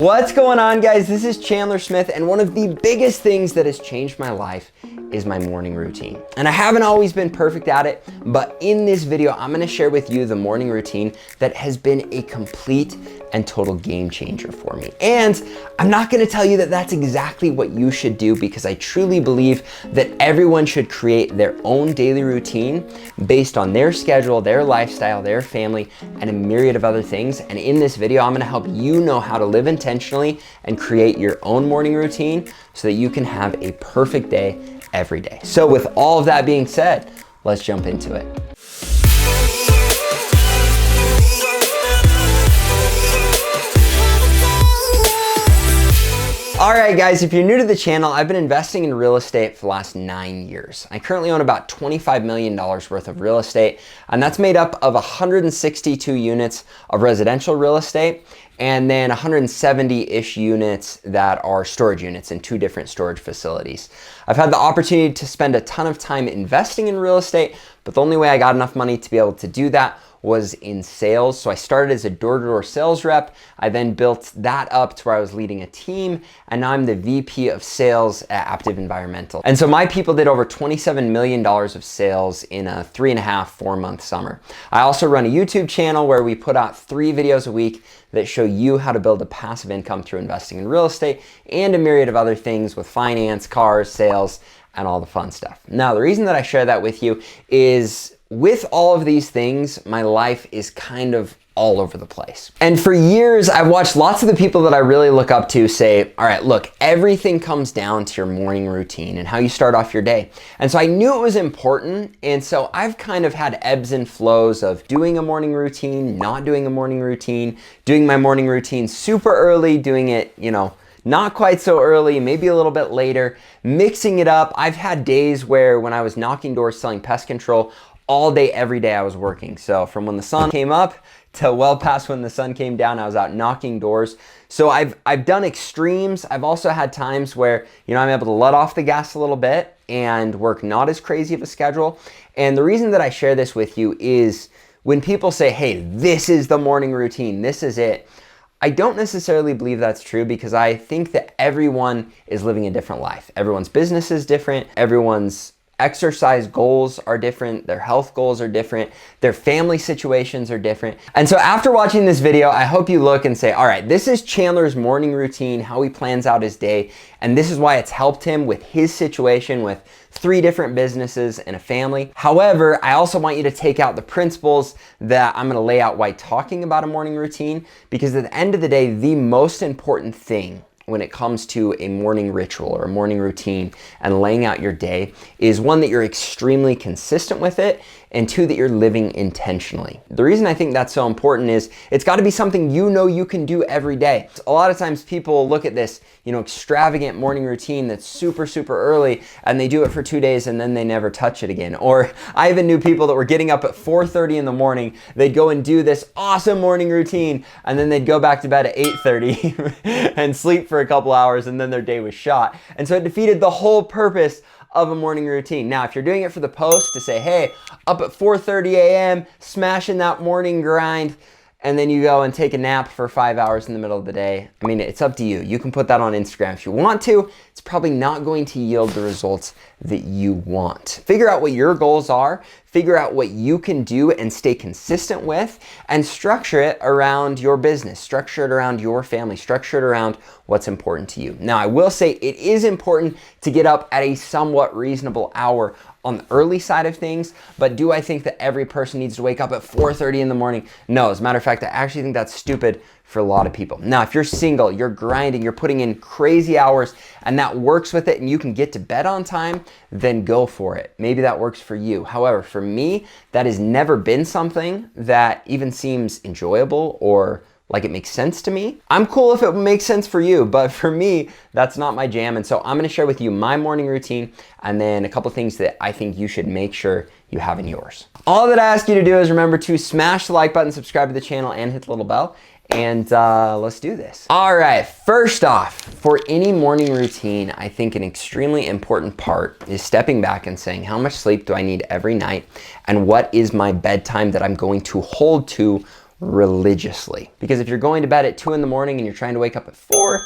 What's going on, guys? This is Chandler Smith, and one of the biggest things that has changed my life is my morning routine. And I haven't always been perfect at it, but in this video, I'm gonna share with you the morning routine that has been a complete and total game changer for me. And I'm not gonna tell you that that's exactly what you should do, because I truly believe that everyone should create their own daily routine based on their schedule, their lifestyle, their family, and a myriad of other things. And in this video, I'm gonna help you know how to live intentionally and create your own morning routine so that you can have a perfect day every day. So with all of that being said, let's jump into it. All right, guys, if you're new to the channel, I've been investing in real estate for the last 9 years. I currently own about $25 million worth of real estate, and that's made up of 162 units of residential real estate and then 170-ish units that are storage units in 2 different storage facilities. I've had the opportunity to spend a ton of time investing in real estate, but the only way I got enough money to be able to do that was in sales. So I started as a door-to-door sales rep. I then built that up to where I was leading a team, and now I'm the VP of sales at Aptive Environmental. And so my people did over $27 million of sales in a 3.5-4 month summer. I also run a YouTube channel where we put out 3 videos a week that show you how to build a passive income through investing in real estate and a myriad of other things with finance, cars, sales, and all the fun stuff. Now, the reason that I share that with you is with all of these things, my life is kind of all over the place. And for years, I've watched lots of the people that I really look up to say, all right, look, everything comes down to your morning routine and how you start off your day. And so I knew it was important. And so I've kind of had ebbs and flows of doing a morning routine, not doing a morning routine, doing my morning routine super early, doing it, not quite so early, maybe a little bit later, mixing it up. I've had days where when I was knocking doors selling pest control, all day, every day I was working. So from when the sun came up to well past when the sun came down, I was out knocking doors. So I've done extremes. I've also had times where, I'm able to let off the gas a little bit and work not as crazy of a schedule. And the reason that I share this with you is when people say, hey, this is the morning routine, this is it. I don't necessarily believe that's true, because I think that everyone is living a different life. Everyone's business is different. Everyone's exercise goals are different, their health goals are different, their family situations are different. And so after watching this video, I hope you look and say, all right, this is Chandler's morning routine, how he plans out his day, and this is why it's helped him with his situation with 3 different businesses and a family. However, I also want you to take out the principles that I'm gonna lay out while talking about a morning routine, because at the end of the day, the most important thing when it comes to a morning ritual or a morning routine and laying out your day is, 1, that you're extremely consistent with it, and 2, that you're living intentionally. The reason I think that's so important is it's got to be something you can do every day. A lot of times people look at this, extravagant morning routine that's super, super early, and they do it for 2 days and then they never touch it again. Or I even knew people that were getting up at 4:30 in the morning. They'd go and do this awesome morning routine, and then they'd go back to bed at 8:30 and sleep for a couple hours, and then their day was shot. And so it defeated the whole purpose of a morning routine. Now, if you're doing it for the post to say, hey, up at 4:30 a.m., smashing that morning grind, and then you go and take a nap for 5 hours in the middle of the day, I mean, it's up to you. You can put that on Instagram if you want to. It's probably not going to yield the results that you want. Figure out what your goals are, figure out what you can do and stay consistent with, and structure it around your business, structure it around your family, structure it around what's important to you. Now, I will say it is important to get up at a somewhat reasonable hour on the early side of things, but do I think that every person needs to wake up at 4:30 in the morning? No, as a matter of fact, I actually think that's stupid for a lot of people. Now, if you're single, you're grinding, you're putting in crazy hours, and that works with it, and you can get to bed on time, then go for it. Maybe that works for you. However, for me, that has never been something that even seems enjoyable or like it makes sense to me. I'm cool if it makes sense for you, but for me, that's not my jam. And so I'm gonna share with you my morning routine and then a couple things that I think you should make sure you have in yours. All that I ask you to do is remember to smash the like button, subscribe to the channel, and hit the little bell. And let's do this. All right, first off, for any morning routine, I think an extremely important part is stepping back and saying, how much sleep do I need every night? And what is my bedtime that I'm going to hold to religiously. Because if you're going to bed at 2 in the morning and you're trying to wake up at 4,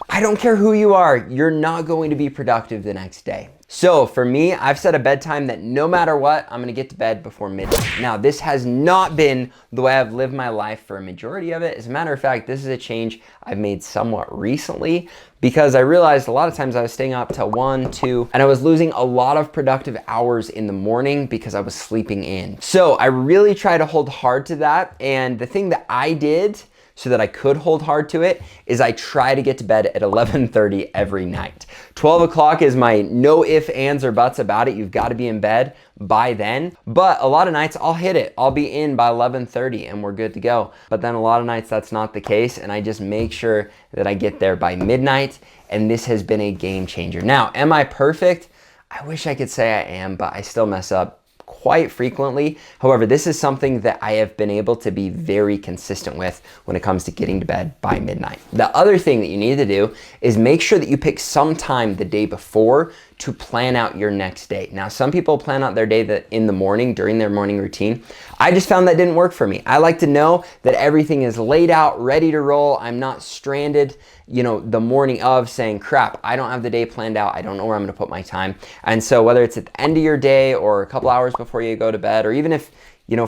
I don't care who you are, you're not going to be productive the next day. So for me, I've set a bedtime that no matter what, I'm gonna get to bed before midnight. Now, this has not been the way I've lived my life for a majority of it. As a matter of fact, this is a change I've made somewhat recently because I realized a lot of times I was staying up till 1, 2, and I was losing a lot of productive hours in the morning because I was sleeping in. So I really try to hold hard to that. And the thing that I did so that I could hold hard to it is I try to get to bed at 11:30 every night. 12 o'clock is my no ifs, ands, or buts about it. You've got to be in bed by then. But a lot of nights I'll hit it. I'll be in by 11:30 and we're good to go. But then a lot of nights that's not the case, and I just make sure that I get there by midnight, and this has been a game changer. Now, am I perfect? I wish I could say I am, but I still mess up quite frequently. However, this is something that I have been able to be very consistent with when it comes to getting to bed by midnight. The other thing that you need to do is make sure that you pick some time the day before to plan out your next day. Now, some people plan out their day in the morning during their morning routine. I just found that didn't work for me. I like to know that everything is laid out, ready to roll. I'm not stranded, the morning of saying, crap, I don't have the day planned out. I don't know where I'm gonna put my time. And so whether it's at the end of your day or a couple hours before you go to bed, or even if,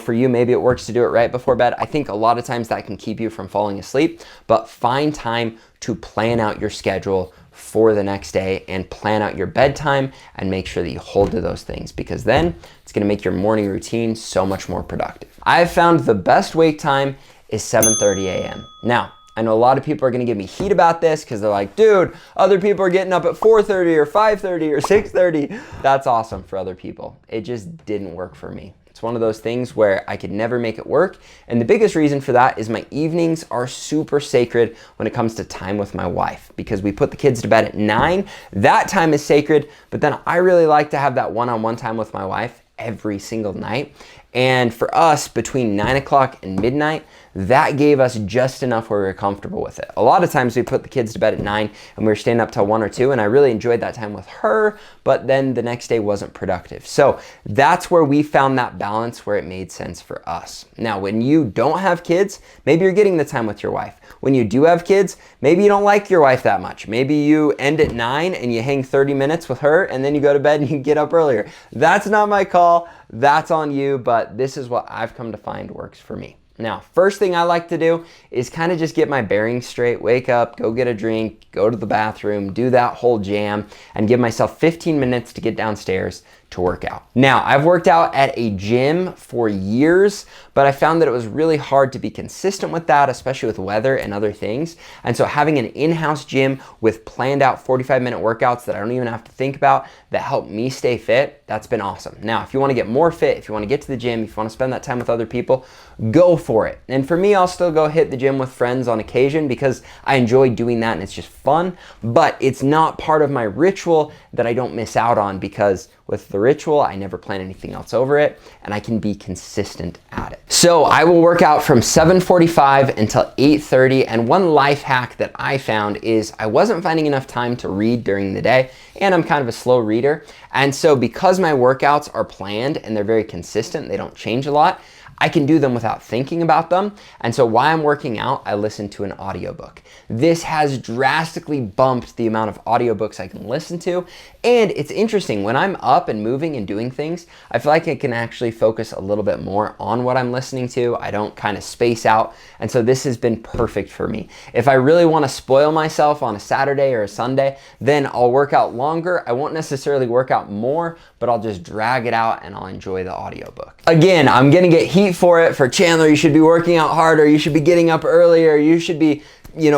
for you, maybe it works to do it right before bed, I think a lot of times that can keep you from falling asleep. But find time to plan out your schedule for the next day and plan out your bedtime and make sure that you hold to those things, because then it's gonna make your morning routine so much more productive. I've found the best wake time is 7:30 a.m. Now, I know a lot of people are gonna give me heat about this because they're like, dude, other people are getting up at 4:30 or 5:30 or 6:30. That's awesome for other people. It just didn't work for me. It's one of those things where I could never make it work. And the biggest reason for that is my evenings are super sacred when it comes to time with my wife, because we put the kids to bed at 9. That time is sacred, but then I really like to have that one-on-one time with my wife every single night. And for us, between 9 o'clock and midnight, that gave us just enough where we were comfortable with it. A lot of times we put the kids to bed at 9 and we were staying up till 1 or 2, and I really enjoyed that time with her, but then the next day wasn't productive. So that's where we found that balance where it made sense for us. Now, when you don't have kids, maybe you're getting the time with your wife. When you do have kids, maybe you don't like your wife that much. Maybe you end at 9 and you hang 30 minutes with her and then you go to bed and you get up earlier. That's not my call. That's on you, but this is what I've come to find works for me. Now, first thing I like to do is kind of just get my bearings straight, wake up, go get a drink, go to the bathroom, do that whole jam, and give myself 15 minutes to get downstairs to work out. Now, I've worked out at a gym for years, but I found that it was really hard to be consistent with that, especially with weather and other things. And so having an in-house gym with planned out 45-minute workouts that I don't even have to think about that help me stay fit, that's been awesome. Now, if you want to get more fit, if you want to get to the gym, if you want to spend that time with other people, go for it. And for me, I'll still go hit the gym with friends on occasion because I enjoy doing that and it's just fun, but it's not part of my ritual that I don't miss out on, because with the ritual, I never plan anything else over it, and I can be consistent at it. So I will work out from 7:45 until 8:30, and one life hack that I found is I wasn't finding enough time to read during the day, and I'm kind of a slow reader. And so because my workouts are planned and they're very consistent, they don't change a lot, I can do them without thinking about them. And so while I'm working out, I listen to an audiobook. This has drastically bumped the amount of audiobooks I can listen to. And it's interesting, when I'm up and moving and doing things, I feel like I can actually focus a little bit more on what I'm listening to. I don't kind of space out. And so this has been perfect for me. If I really want to spoil myself on a Saturday or a Sunday, then I'll work out longer. I won't necessarily work out more, but I'll just drag it out and I'll enjoy the audiobook. Again, I'm gonna get heat for it. For Chandler, you should be working out harder. You should be getting up earlier. You should be,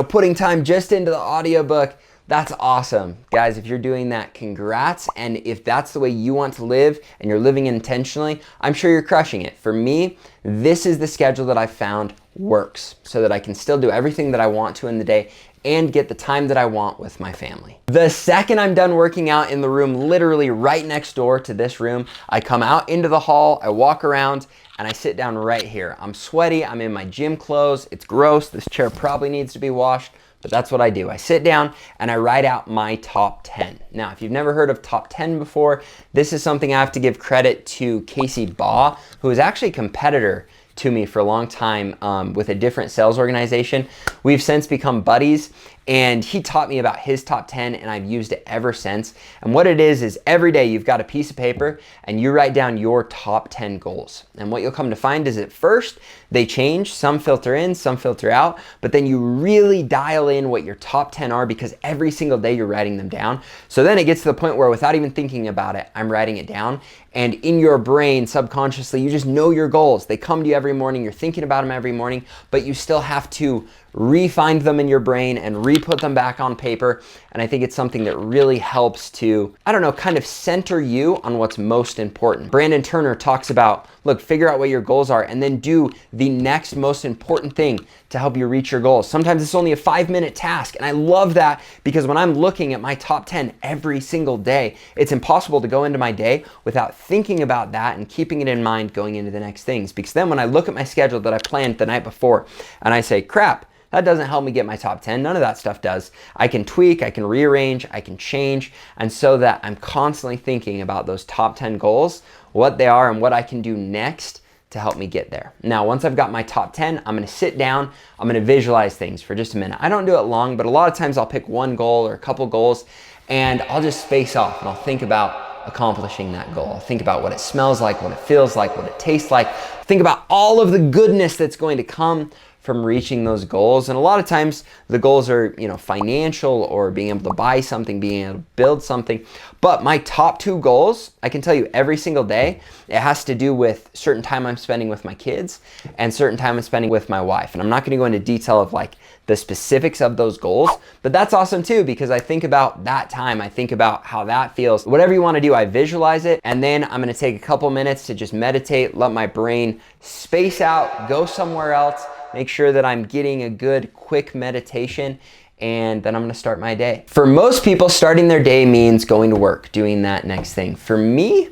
putting time just into the audiobook. That's awesome. Guys, if you're doing that, congrats. And if that's the way you want to live and you're living intentionally, I'm sure you're crushing it. For me, this is the schedule that I found works so that I can still do everything that I want to in the day and get the time that I want with my family. The second I'm done working out in the room literally right next door to this room, I come out into the hall, I walk around, and I sit down right here. I'm sweaty, I'm in my gym clothes, it's gross, this chair probably needs to be washed, but that's what I do. I sit down and I write out my top 10. Now, if you've never heard of top 10 before, this is something I have to give credit to Casey Baugh, who is actually a competitor to me for a long time with a different sales organization. We've since become buddies, and he taught me about his top 10, and I've used it ever since. And what it is every day you've got a piece of paper and you write down your top 10 goals. And what you'll come to find is at first they change, some filter in, some filter out, but then you really dial in what your top 10 are because every single day you're writing them down. So then it gets to the point where without even thinking about it, I'm writing it down. And in your brain, subconsciously, you just know your goals. They come to you every morning. You're thinking about them every morning, but you still have to re-find them in your brain and re-put them back on paper. And I think it's something that really helps to, I don't know, kind of center you on what's most important. Brandon Turner talks about, look, figure out what your goals are and then do the next most important thing to help you reach your goals. Sometimes it's only a 5-minute task. And I love that because when I'm looking at my top 10 every single day, it's impossible to go into my day without thinking about that and keeping it in mind going into the next things. Because then when I look at my schedule that I planned the night before and I say, crap, that doesn't help me get my top 10. None of that stuff does. I can tweak, I can rearrange, I can change. And so that I'm constantly thinking about those top 10 goals, what they are and what I can do next to help me get there. Now, once I've got my top 10, I'm gonna sit down, I'm gonna visualize things for just a minute. I don't do it long, but a lot of times I'll pick one goal or a couple goals and I'll just space off and I'll think about accomplishing that goal. I'll think about what it smells like, what it feels like, what it tastes like. Think about all of the goodness that's going to come from reaching those goals. And a lot of times the goals are, financial or being able to buy something, being able to build something. But my top 2 goals, I can tell you every single day, it has to do with certain time I'm spending with my kids and certain time I'm spending with my wife. And I'm not gonna go into detail of like the specifics of those goals, but that's awesome too, because I think about that time, I think about how that feels. Whatever you wanna do, I visualize it, and then I'm gonna take a couple minutes to just meditate, let my brain space out, go somewhere else, make sure that I'm getting a good, quick meditation, and then I'm gonna start my day. For most people, starting their day means going to work, doing that next thing. For me,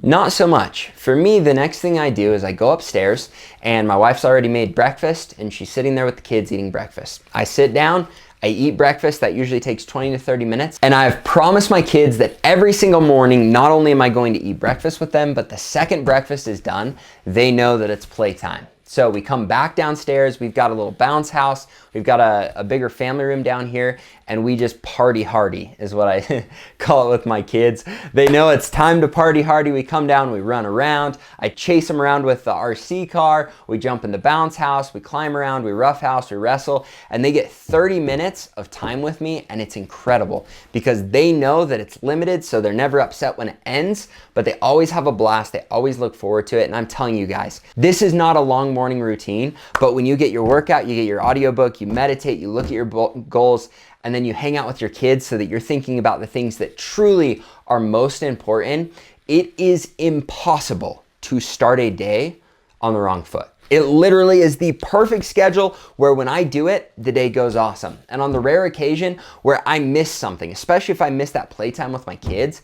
not so much. For me, the next thing I do is I go upstairs and my wife's already made breakfast and she's sitting there with the kids eating breakfast. I sit down, I eat breakfast. That usually takes 20 to 30 minutes. And I've promised my kids that every single morning, not only am I going to eat breakfast with them, but the second breakfast is done, they know that it's playtime. So we come back downstairs, we've got a little bounce house, we've got a bigger family room down here, and we just party hardy is what I call it with my kids. They know it's time to party hardy. We come down, we run around, I chase them around with the RC car, we jump in the bounce house, we climb around, we roughhouse, we wrestle, and they get 30 minutes of time with me, and it's incredible because they know that it's limited, so they're never upset when it ends, but they always have a blast, they always look forward to it. And I'm telling you guys, this is not a long morning routine, but when you get your workout, you get your audiobook, you meditate, you look at your goals, and then you hang out with your kids so that you're thinking about the things that truly are most important, it is impossible to start a day on the wrong foot. It literally is the perfect schedule where when I do it, the day goes awesome. And on the rare occasion where I miss something, especially if I miss that playtime with my kids,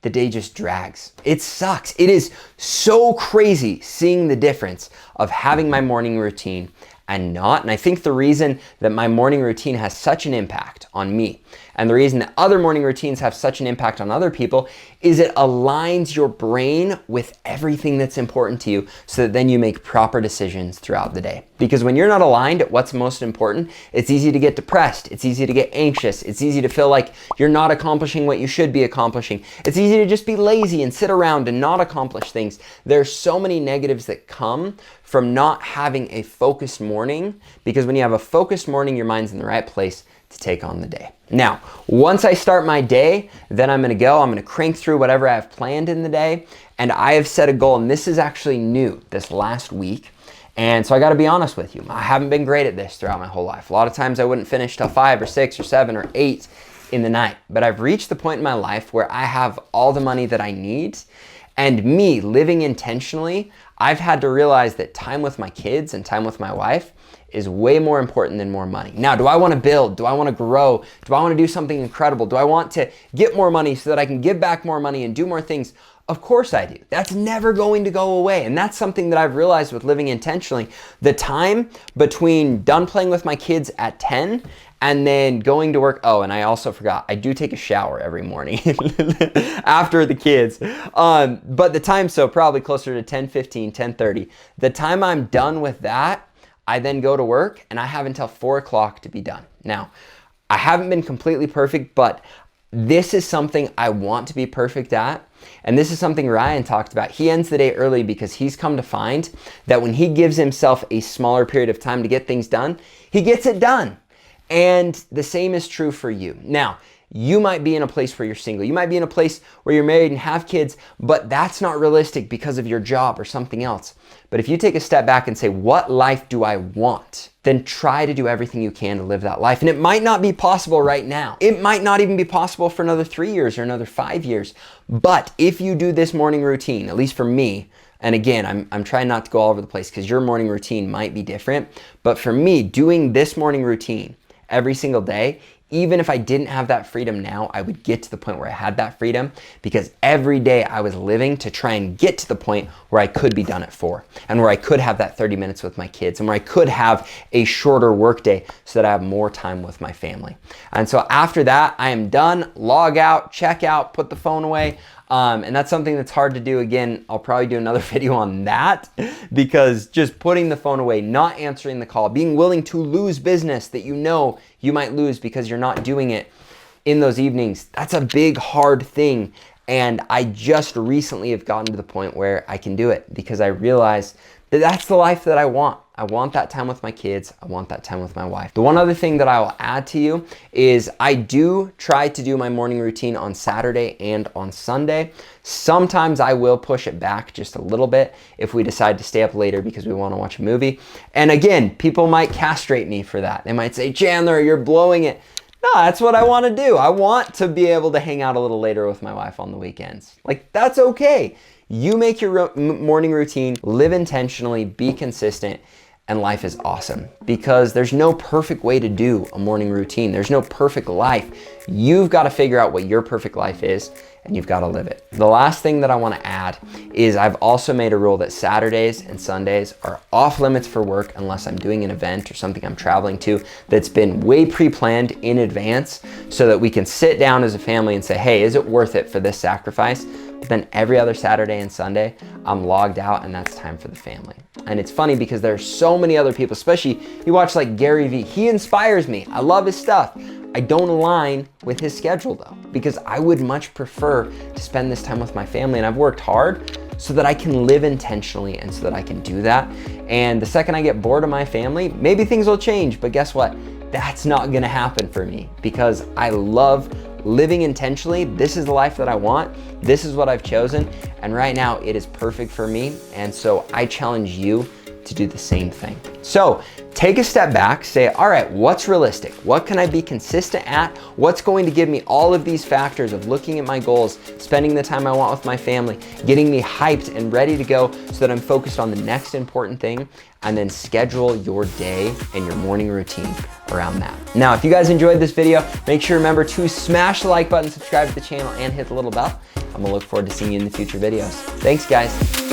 the day just drags. It sucks. It is so crazy seeing the difference of having my morning routine and not. And I think the reason that my morning routine has such an impact on me and the reason that other morning routines have such an impact on other people is it aligns your brain with everything that's important to you so that then you make proper decisions throughout the day. Because when you're not aligned at what's most important, it's easy to get depressed. It's easy to get anxious. It's easy to feel like you're not accomplishing what you should be accomplishing. It's easy to just be lazy and sit around and not accomplish things. There's so many negatives that come from not having a focused morning, because when you have a focused morning, your mind's in the right place to take on the day. Now, once I start my day, then I'm gonna crank through whatever I have planned in the day. And I have set a goal, and this is actually new this last week. And so I gotta be honest with you, I haven't been great at this throughout my whole life. A lot of times I wouldn't finish till 5 or 6 or 7 or 8 in the night. But I've reached the point in my life where I have all the money that I need. And me living intentionally, I've had to realize that time with my kids and time with my wife is way more important than more money. Now, do I want to build? Do I want to grow? Do I want to do something incredible? Do I want to get more money so that I can give back more money and do more things? Of course I do. That's never going to go away. And that's something that I've realized with living intentionally. The time between done playing with my kids at 10 and then going to work. Oh, and I also forgot, I do take a shower every morning after the kids. But the time, so probably closer to 10:15, 10:30. The time I'm done with that, I then go to work and I have until 4 o'clock to be done. Now, I haven't been completely perfect, but this is something I want to be perfect at. And this is something Ryan talked about. He ends the day early because he's come to find that when he gives himself a smaller period of time to get things done, he gets it done. And the same is true for you. Now, you might be in a place where you're single. You might be in a place where you're married and have kids, but that's not realistic because of your job or something else. But if you take a step back and say, what life do I want? Then try to do everything you can to live that life. And it might not be possible right now. It might not even be possible for another 3 years or another 5 years. But if you do this morning routine, at least for me, and again, I'm trying not to go all over the place because your morning routine might be different. But for me, doing this morning routine every single day, even if I didn't have that freedom now, I would get to the point where I had that freedom because every day I was living to try and get to the point where I could be done at 4 and where I could have that 30 minutes with my kids and where I could have a shorter work day so that I have more time with my family. And so after that, I am done, log out, check out, put the phone away. And that's something that's hard to do. Again, I'll probably do another video on that because just putting the phone away, not answering the call, being willing to lose business that you know you might lose because you're not doing it in those evenings, that's a big, hard thing. And I just recently have gotten to the point where I can do it because I realized that that's the life that I want. I want that time with my kids. I want that time with my wife. The one other thing that I will add to you is I do try to do my morning routine on Saturday and on Sunday. Sometimes I will push it back just a little bit if we decide to stay up later because we want to watch a movie. And again, people might castrate me for that. They might say, Chandler, you're blowing it. No, that's what I want to do. I want to be able to hang out a little later with my wife on the weekends. Like, that's okay. You make your morning routine, live intentionally, be consistent, and life is awesome because there's no perfect way to do a morning routine. There's no perfect life. You've got to figure out what your perfect life is and you've got to live it. The last thing that I want to add is I've also made a rule that Saturdays and Sundays are off limits for work unless I'm doing an event or something I'm traveling to that's been way pre-planned in advance so that we can sit down as a family and say, hey, is it worth it for this sacrifice? But then every other Saturday and Sunday, I'm logged out and that's time for the family. And it's funny because there are so many other people, especially you watch like Gary Vee, he inspires me. I love his stuff. I don't align with his schedule though, because I would much prefer to spend this time with my family and I've worked hard so that I can live intentionally and so that I can do that. And the second I get bored of my family, maybe things will change, but guess what? That's not gonna happen for me because I love living intentionally. This is the life that I want. This is what I've chosen. And right now it is perfect for me. And so I challenge you to do the same thing. So take a step back, say, all right, what's realistic? What can I be consistent at? What's going to give me all of these factors of looking at my goals, spending the time I want with my family, getting me hyped and ready to go so that I'm focused on the next important thing, and then schedule your day and your morning routine around that. Now, if you guys enjoyed this video, make sure remember to smash the like button, subscribe to the channel, and hit the little bell. I'm gonna look forward to seeing you in the future videos. Thanks, guys.